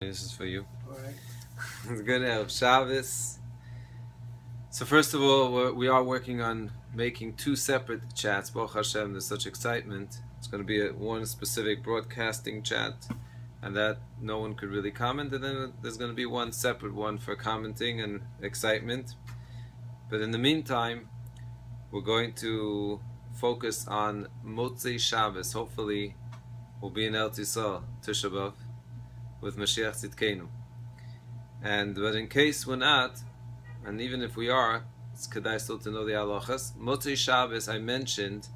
This is for you. All right. It's good to have Shabbos. So first of all, we are working on making two separate chats. Baruch Hashem, there's such excitement. It's going to be one specific broadcasting chat, and that no one could really comment, and then there's going to be one separate one for commenting and excitement. But in the meantime, we're going to focus on Motzei Shabbos. Hopefully, we'll be in El Tisha, tisha beav, with Mashiach Tzidkenu. But in case we're not, and even if we are, it's kedai still to know the halachas. Motzei Shabbos, I mentioned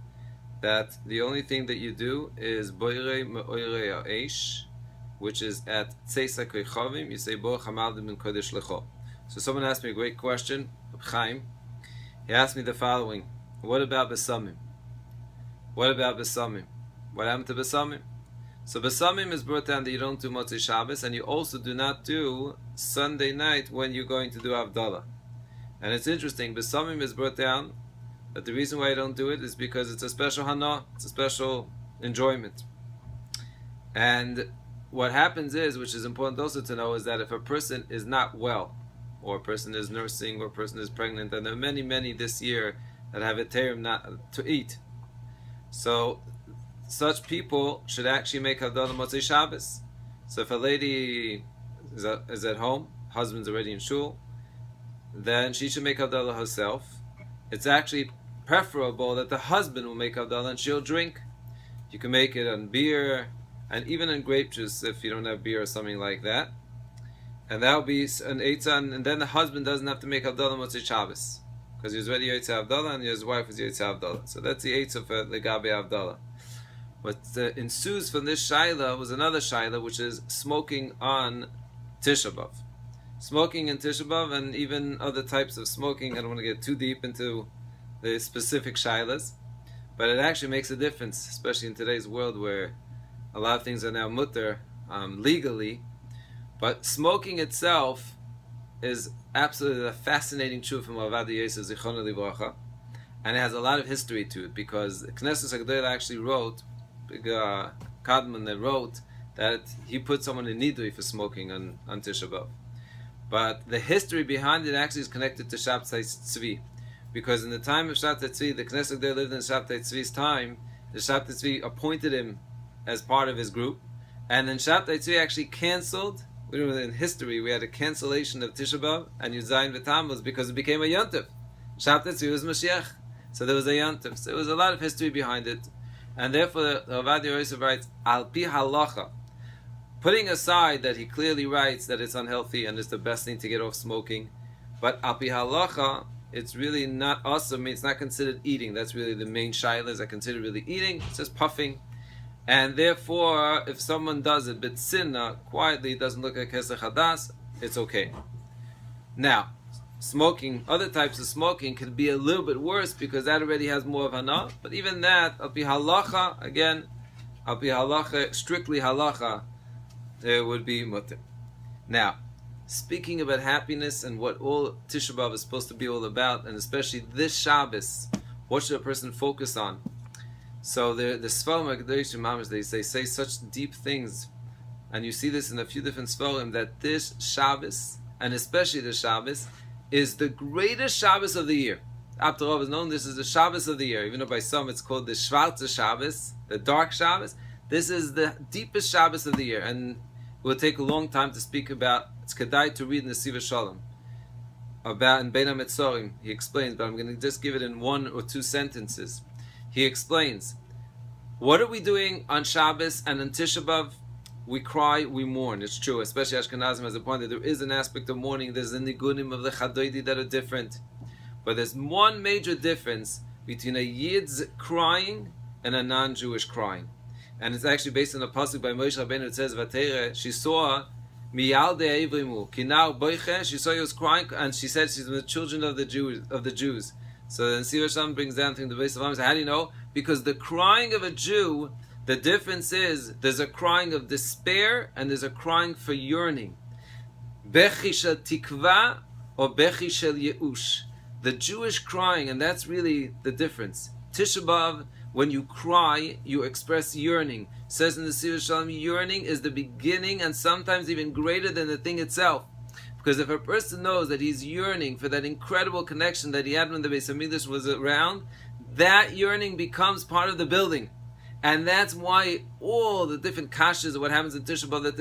that the only thing that you do is boirei me'oirei ha'esh, which is at tzeisa koichavim, you say bo chamaldim min kodesh lecho. So someone asked me a great question, Chaim. He asked me the following: what about besamim? What about besamim? What happened to besamim? So besamim is brought down that you don't do Motzei Shabbos, and you also do not do Sunday night when you're going to do Havdalah. And it's interesting, besamim is brought down, but the reason why I don't do it is because it's a special hana, it's a special enjoyment. And what happens is, which is important also to know, is that if a person is not well, or a person is nursing, or a person is pregnant, and there are many this year that have a terim not to eat. So such people should actually make Havdalah Motzei Shabbos. So if a lady is at home, husband's already in shul, then she should make Havdalah herself. It's actually preferable that the husband will make Havdalah and she'll drink. You can make it on beer, and even in grape juice if you don't have beer or something like that. And that will be an eitzah, and then the husband doesn't have to make Havdalah Motzei Shabbos, because he was already Yotzei Havdalah and his wife was Yotzei Havdalah. So that's the eitzah for Legabe Havdalah. What ensues from this shaila was another shaila, which is smoking on tisha beav. Smoking in tisha beav, and even other types of smoking. I don't want to get too deep into the specific shailas, but it actually makes a difference, especially in today's world where a lot of things are now mutter legally. But smoking itself is absolutely a fascinating truth from Avad Yosef Zichrono Livracha, and it has a lot of history to it, because Knesset HaGedolah actually wrote, Kadmon that wrote that he put someone in nidui for smoking on Tisha B'Av. But the history behind it actually is connected to Shabtai Tzvi, because in the time of Shabtai Tzvi, the Knesset HaGedolah lived in Shabtai Tzvi's time. The Shabtai Tzvi appointed him as part of his group, and then Shabtai Tzvi actually cancelled. In history, we had a cancellation of Tisha B'Av and Yud Zayin V'Tammuz because it became a Yontif. Shabtai Tzvi was Mashiach, so there was a Yontif. So there was a lot of history behind it. And therefore, the Rabbi Yosef writes, Al Pi Halacha, putting aside that he clearly writes that it's unhealthy and it's the best thing to get off smoking, but Al Pi Halacha, it's really not awesome, it's not considered eating. That's really the main shaila, is that considered really eating? It's just puffing. And therefore, if someone does it, but sinna, quietly, doesn't look like Hesach Hadas, it's okay. Now, smoking, other types of smoking could be a little bit worse, because that already has more of hana. But even that, al pi halacha, again, al pi halacha, strictly halacha, it would be mutter. Now, speaking about happiness and what all Tisha B'Av is supposed to be all about, and especially this Shabbos, what should a person focus on? So the Sfarim HaKadoshim Mamash, they say such deep things, and you see this in a few different Sfarim, that this Shabbos, and especially the Shabbos, is the greatest Shabbos of the year. After all is known, this is the Shabbos of the year. Even though by some it's called the Schwarze Shabbos, the dark Shabbos, this is the deepest Shabbos of the year. And it will take a long time to speak about. It's kedai to read in the Siva Shalom about in Bein HaMetzorim. He explains, but I'm going to just give it in one or two sentences. He explains, what are we doing on Shabbos and on Tisha B'Av? We cry, we mourn. It's true, especially Ashkenazim has a point that there is an aspect of mourning. There's the nigunim of the chadoidi that are different. But there's one major difference between a Yid's crying and a non-Jewish crying. And it's actually based on a pasuk by Moshe Rabbeinu. It says, Vatere, she saw Miyalde Evrimu, Kinau Boiche, she saw he was crying, and she said she's the children of the Jews. So then Siva Shalom brings down to the base of Amos. How do you know? Because the crying of a Jew, the difference is there's a crying of despair and there's a crying for yearning. Bechi shel tikva or bechi shel yeush. The Jewish crying, and that's really the difference. Tisha B'Av, when you cry, you express yearning. says in the Sivir Shalom, yearning is the beginning and sometimes even greater than the thing itself. Because if a person knows that he's yearning for that incredible connection that he had when the Beis Hamikdash was around, that yearning becomes part of the building. And that's why all the different kashas of what happens in Tisha B'Av, that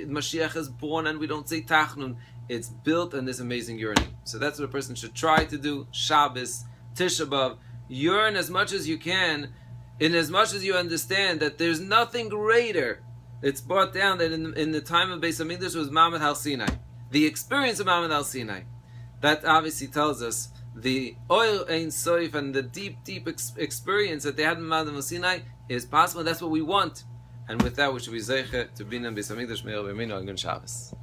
Mashiach is born and we don't say Tachnun, it's built on this amazing yearning. So that's what a person should try to do. Shabbos, Tisha B'Av, yearn as much as you can, in as much as you understand that there's nothing greater. It's brought down that in the time of Beis Hamikdash was Mamad Har Sinai. The experience of Mamad Har Sinai. That obviously tells us the oil ein soif and the deep experience that they had in Mamad Har Sinai is possible. That's what we want. And with that, we should be zeicher to be in Beis Hamikdash Meir B'Yaminu on Shabbos.